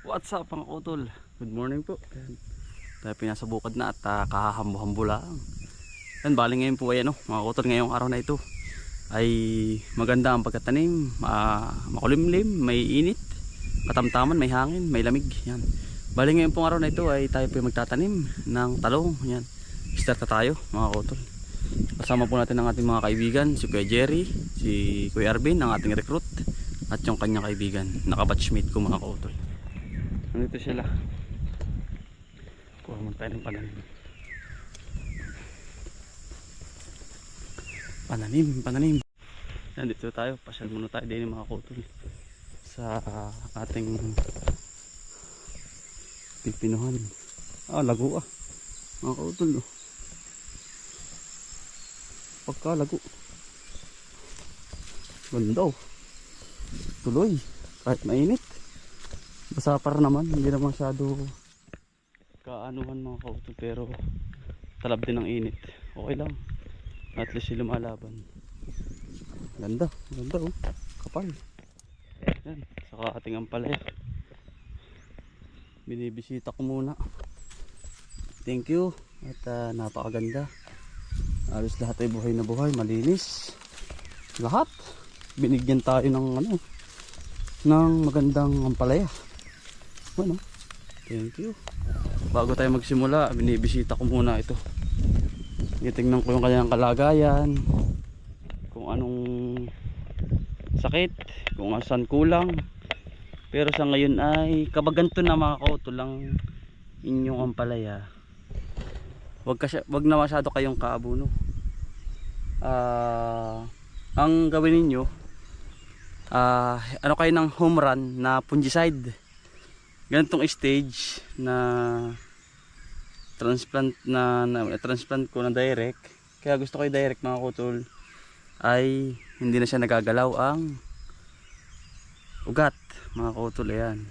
What's up mga utol? Good morning po. Tayo pinasa bukid na at kahahambo-hambo lang. Yan, bali ngayon po ay mga utol, ngayong araw na ito ay maganda ang pagkatanim, makulimlim, may init, katamtaman, may hangin, may lamig. Yan. Bali ngayon pong araw na ito ay tayo po magtatanim ng talong. Yan. Start na tayo mga utol. Kasama po natin ang ating mga kaibigan, si Kuya Jerry, si Kuya Arvin, ang ating recruit, at yung kanyang kaibigan, nakabatchmate ko mga utol. Nandito sila. Kuha mo tayo ng pananim. Pananim. Nandito tayo. Pasyal muna tayo din mga kutol sa ating pipinuhan. Lago mga kutol. Pagka lago. Ganda tuloy. Kahit mainit. Basa para naman, hindi naman masyado kaanuhan mga kauto, pero talab din ng init. Okay lang, at least sila lumalaban. Ganda kapal. Yan, saka ating ampalaya. Binibisita ko muna. Thank you. At napakaganda. Alos lahat ay buhay na buhay, malinis. Lahat. Binigyan tayo ng ng magandang ampalaya. Bueno, thank you. Bago tayo magsimula, binibisita ko muna ito. Titingnan ko yung kanyang kalagayan, kung anong sakit, kung asan kulang. Pero sa ngayon ay kabaganto na mga kauto lang inyong ampalaya. Wag na masyado kayong kaabuno. Ang gawin ninyo, ano kayo ng home run na fungicide. Ganitong stage na transplant transplant ko na direct. Kaya gusto ko yung direct mga kutol, ay hindi na siya nagagalaw ang ugat mga kutol. Ayan,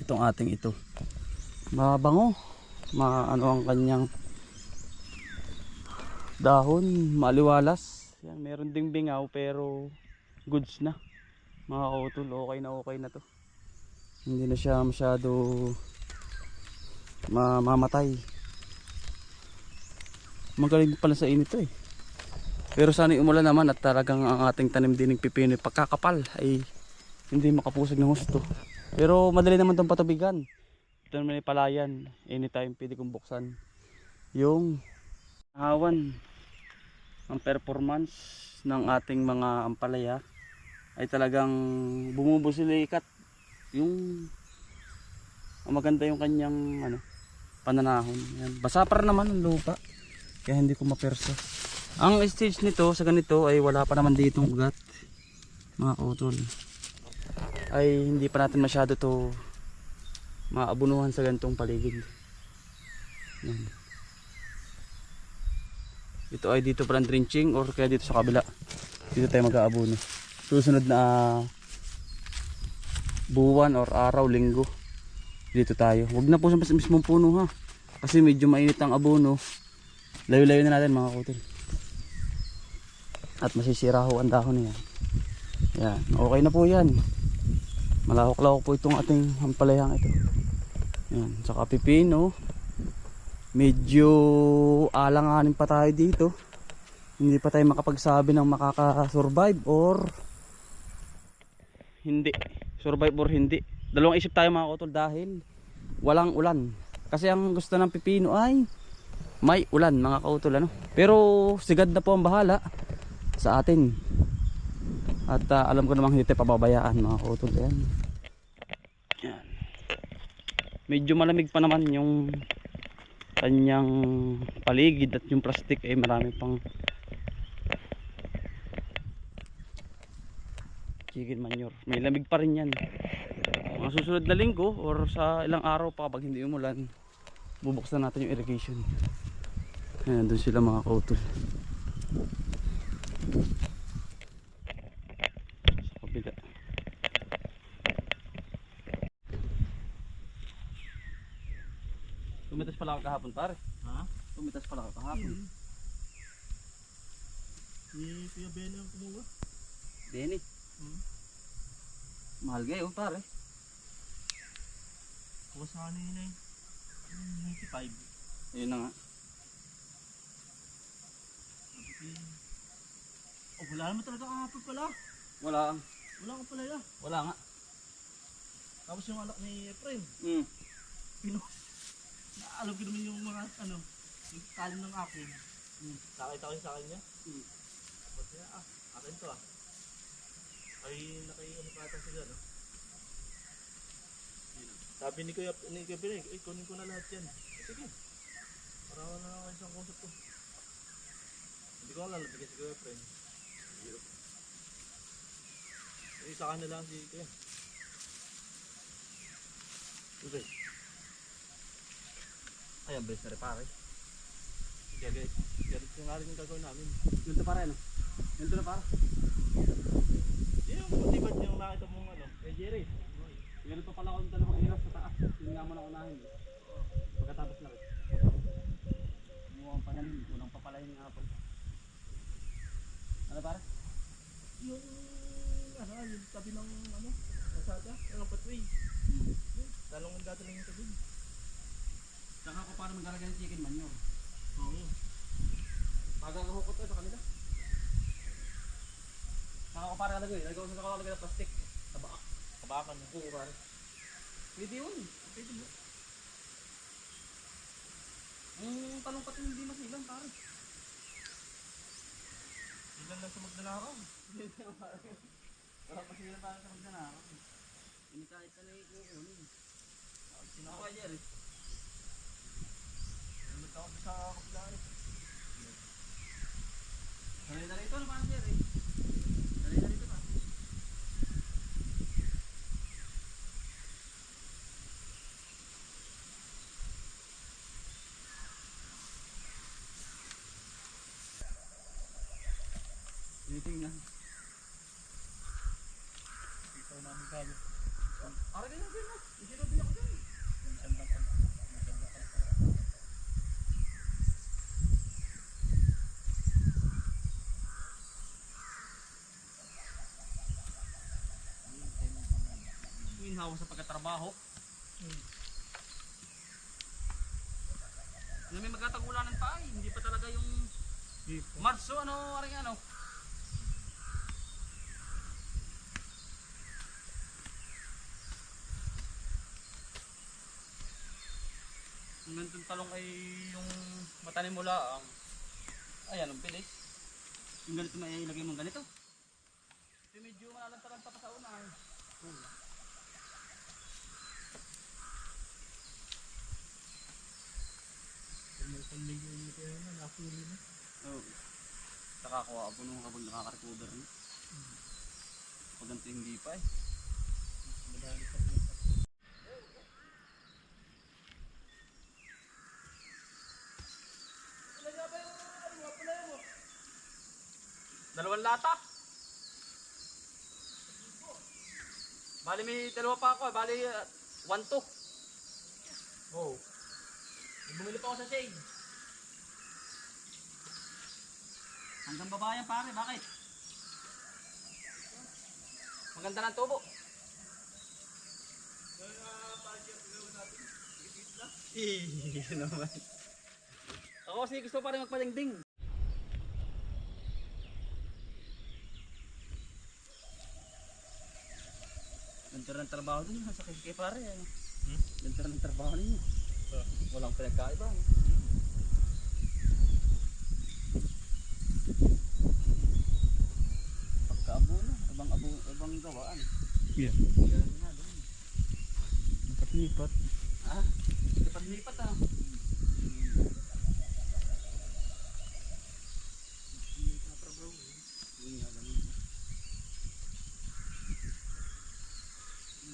itong ating ito mabango, ano ang kanyang dahon, maliwalas. Yan, meron ding bingaw pero goods na mga kutol. Okay na to. Hindi na siya masyado mamatay. Magaling pala sa init to Pero sana umulan naman at talagang ang ating tanim din ng pipino pagkakapal ay hindi makapusag ng husto. Pero madali naman itong patubigan. Ito naman ay palayan. Anytime pwede kong buksan yung hawan. Ang performance ng ating mga ampalaya ay talagang bumubusilikat. Yung maganda yung kanyang pananahon. Yan. Basa pa naman ang lupa, kaya hindi ko mapersa. Ang stage nito sa ganito ay wala pa naman ditong ugat mga kautol. Ay hindi pa natin masyado to maabunuhan sa ganitong paligid. Yan. Ito ay dito pa lang drenching, or kaya dito sa kabila dito tayo mag-aabuno. Susunod na buwan or araw, linggo, dito tayo. Huwag na po sa mismong puno ha, kasi medyo mainit ang abono. Layo-layo na natin mga kutol, at masisira ho ang dahon niya. Yan, okay na po yan. Malawak-lawak po itong ating ampalayang ito. Yan, saka pipino. Medyo alanganin pa tayo dito. Hindi pa tayo makapagsabi ng makaka-survive or hindi. Survive or hindi. Dalawang isip tayo mga kutol dahil walang ulan. Kasi ang gusto ng pipino ay may ulan mga kutol Pero sigad na po ang bahala sa atin. At alam ko namang hindi tayo pababayaan mga kutol. Yan. Medyo malamig pa naman yung kanyang paligid, at yung plastic ay marami pang chicken manure. May lamig pa rin yan. Mga susunod na linggo or sa ilang araw pa pag hindi umulan, bubuksan natin yung irrigation. Ayan, doon sila mga kautol sa kabila. Tumitas pala ako kahapon pare. Ha? Tumitas pala ako kahapon. Si Kuya Benny ang kumuha. Benny? Mahal kayo pare. Kuha sa kanina eh. 95. Ayun na nga. Oh, wala naman talaga kahapon pala. Wala. Wala ka pala yan. Wala nga. Tapos yung anak ni Efren, Mm. pinos. Alam ko naman yung mga ano, yung kalim ng akin. Nakita ko sa kanya. Tapos niya, akin to ah. Ay, ano kata sila no? Sabi ni Kuya Efren, kunin ko na lahat yan. Sige. Para wala na kayo isang kusap ko. Hindi ko alam, nabigay si Kuya Efren. Sa akin na lang si Kuya. Okay. Ayan, best na rin pare. Ganit ko nga rin yung gagawin namin. Ganito para ano? Ganito na para. Yung motibat yung nakita mong ano, Jerry. Meron pa pala akong dalawang hirap sa taas. Yun nga muna unahin. Pagkatapos na rin. Mukhang panalim. Unang papalayin ng apple. Ano para? Yung ano, yung tabi ng ano, masada, yung pathway. Talong dati lang yung tabi. Saka ako para maglalagay ng chicken manure. Oo. Pagkakahukot ko sa kanila. Saka ako para lagay. Lagay ko sa kakalagay ng plastic. Kabakan na. Oo pare. Pwede yun. Pwede mo. Ang talong pati hindi masilang pare. Ilan lang sa magdalakaw. Wala pa sila para sa magdanakaw. Hindi kahit ka na ikukunin. Ako ay Jerry. Nagpunta ako sa kapila eh. Sanay na rito, ano pa Jerry? Sanay na rito pa. Tinitingnan. Ikaw namin gago. Ara ganyan din ha. Isinobi ako dyan. Minsan lang ako. Minhawa sa pagkatrabaho. Na may magkatag-ulanan pa ay. Hindi pa talaga yung Marso, ano, aring ano. Yung nandun talong ay yung matanim mo lang. Ayan, ang bilis. Yung ganito may ilagay mong ganito. Ito medyo malalanta-lanta pa sa una. Kung may unit yan na, nakuli na. Oo. Nakakuha ako nung habang nakaka-recover na. Pag ganito hindi pa eh. Madali pa rin. Dalawang lata. Bali may dalawa pa ako eh. Bali 1-2. Oo. Bumili pa ako sa shade. Hanggang babayan pare, bakit? Maganda ng tubo. Naman. Ako kasi gusto pa rin magpalingding. Ganda ng trabaho din, sa kay pare. Ano? Ganda ng trabaho ninyo. Walang pinagkaiba. No? Pagka-abono, ibang gawaan. Yeah. Ganun nga doon. Lipat-lipat. Ah, lipat-lipat ah.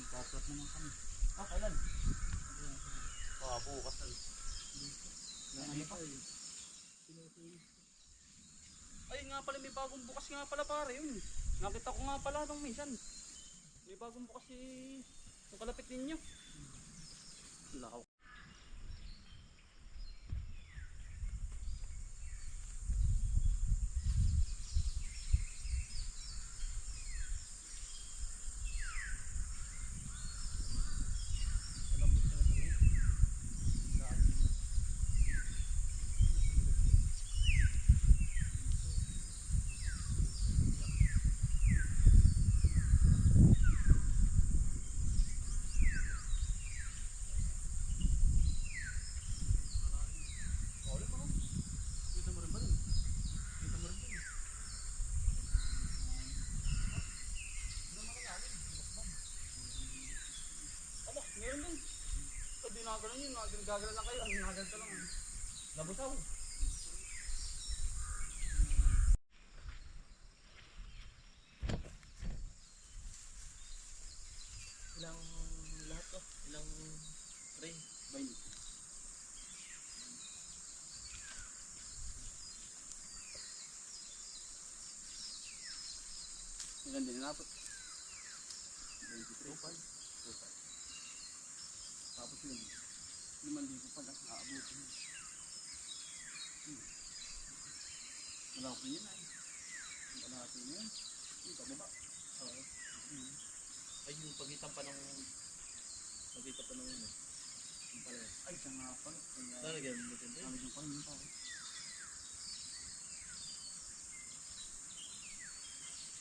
Kaplat naman kami. Kailan? Bukas na. Ano pa? Ay nga pala, may bagong bukas nga pala pare yun. Nakita ko nga pala nung minsan. May bagong bukas si yung kalapit ninyo. Lakaw. nakaganon yun, gagala lang kayo, nakaganto lang. Nabusaw. Ilang lahat to? Ilang tray? 20. Ilan din inabot? 23. 25. Tapos yun, 5,000 pala, aabutin. Wala ko yun ay. Wala natin yun. Yung pababa. Oo. Ay, yung pagitan pa ng ano. Yung pala. Ay, siya nga pala. Lalagyan mo din. Lalagyan pa rin yung tao.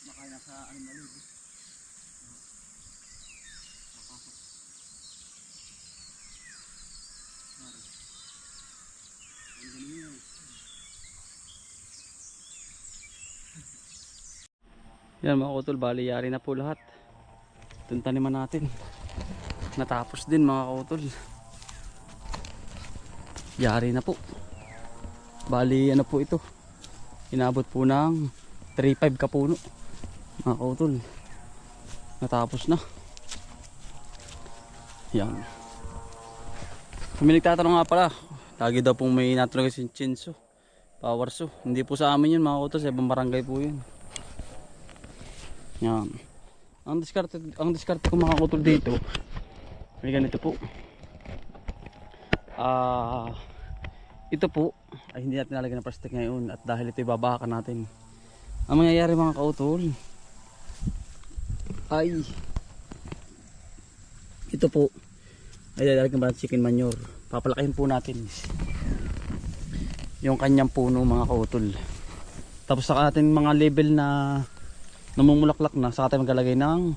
Makaya nasa 6,000. Makasok. Mari. Ang galing yun. Yan mga kautol, bali yari na po lahat. Itong taniman natin. Natapos din mga kautol. Yari na po. Bali ano po ito. Inabot po ng 3,500 kapuno. Mga kautol. Natapos na. Yan. Kami nagtatanong nga pala. Lagi daw pong may natulog si Chinso. Power so. Hindi po sa amin yun mga kautol. Sa ibang barangay po yun. Yan. Ang diskarte ko mga kautol dito. May ganito po. Ito po ay hindi natin nalagyan ng plastic ngayon at dahil ito ibabahakan natin. Ang mangyayari mga kautol ay ito po ay lalagyan ba ng chicken manure. Papalakihin po natin yung kanyang puno mga kautol. Tapos saka natin mga label na namumulaklak na, saka tayo maglalagay ng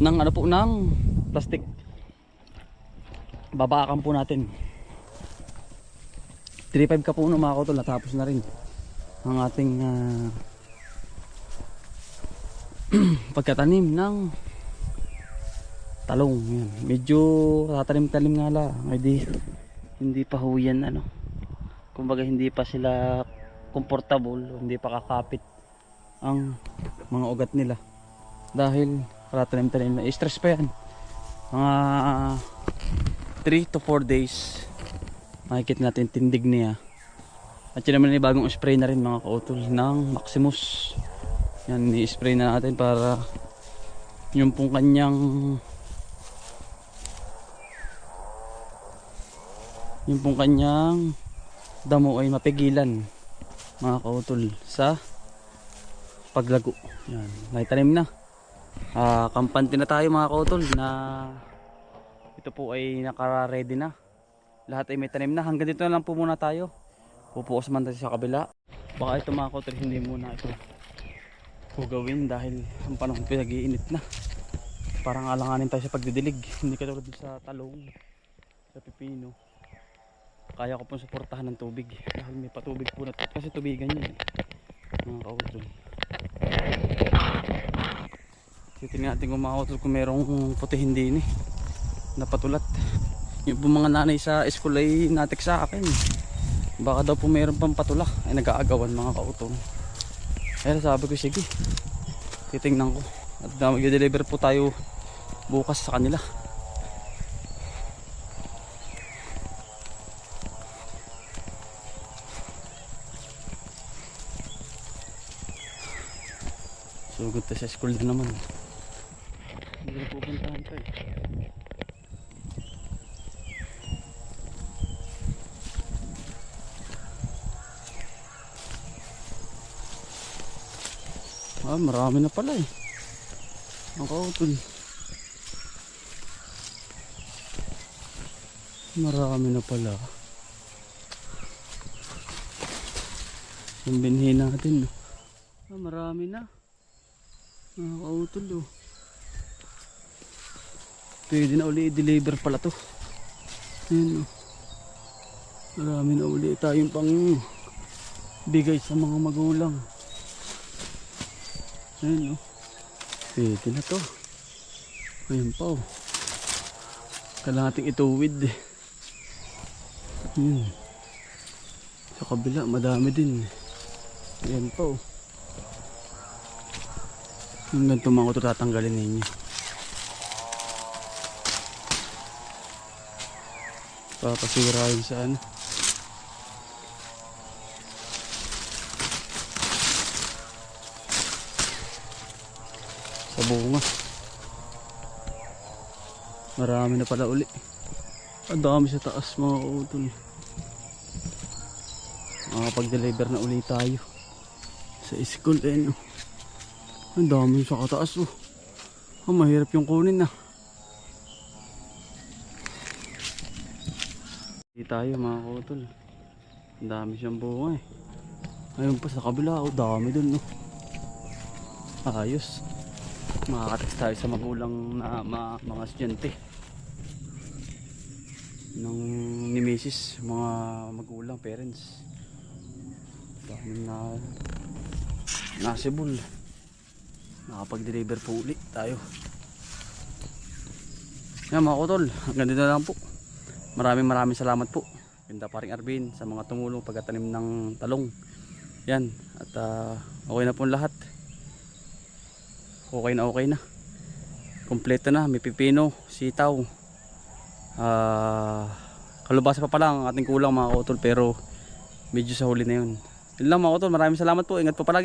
ano po, ng plastic. Babakan po natin. 3,500 ka po mga kautol, natapos na rin ang ating pagkatanim ng talong. Yan. Medyo tatanim-tanim nga lang, hindi pa ho yan ano. Kumbaga hindi pa sila comfortable, hindi pa kakapit ang mga ugat nila dahil tanim-tanim na stress pa yan. Mga 3 to 4 days makikita natin tindig niya. At yun naman yung bagong spray na rin mga kautol ng Maximus. Yan, i-spray na natin para yung pong kanyang damo ay mapigilan mga kautol sa paglago. Yan, may tanim na. Kampante na tayo mga kautol na ito po ay naka-ready na. Lahat ay may tanim na. Hanggang dito na lang po muna tayo. Pupuos man tayo sa kabila. Baka ito mga kautol hindi muna ito gawin dahil ang panahon pinag-iinit na. Parang alanganin tayo sa pagdidilig. Hindi katulad sa talong, sa pipino. Kaya ko pong suportahan ng tubig dahil may patubig po na kasi tubigan yun mga kautol. Tingnan natin kung mga kautol kung merong putihin din na patulat. Yung po mga nanay sa school ay natik sa akin, baka daw po meron pang patula ay nag-aagawan mga kautol. Kaya sabi ko sige, titingnan ko at mag-deliver po tayo bukas sa kanila. Sugod tayo sa school din naman. Hindi na pupuntahan tayo. Marami na pala eh. Ang kautol. Marami na pala. Yung binhi natin. Marami na. Ang kautol oh. Pwede na uli i-deliver pala to. Ayan oh. Marami na uli tayong pang bigay sa mga magulang. Ayan o. Pwede na to. Ayan pa o. Kailangan nating ituwid. Sa kabila, madami din. Ayan po. Yung ganito mga ito tatanggalin ninyo. Papasira yun sa ano. Sa bunga. Marami na pala uli. Ang dami sa taas mga utol. Makapag-deliver na uli tayo sa school eh no. Ang dami sa kataas oh. Mahirap yung kunin na. Hindi tayo mga utol. Ang dami siyang bunga eh. Ayun pa sa kabila oh, dami dun no. Ayos. Makakatext tayo sa magulang na mga estudyante ng ni Mrs. mga magulang, parents. Dahil na nasibol. Nakapag-deliver po ulit tayo. Yan mga kutol, hanggang dito na lang po. Maraming salamat po. Ganda pa rin Arvin sa mga tumulong pagkatanim ng talong. Yan, at okay na po lahat. Okay na. Kompleto na, may pipino, sitaw. Kalubasa pa lang ang ating kulang mga kutol, pero medyo sa huli na yun. Yun lang mga kutol, maraming salamat po. Ingat po palagi.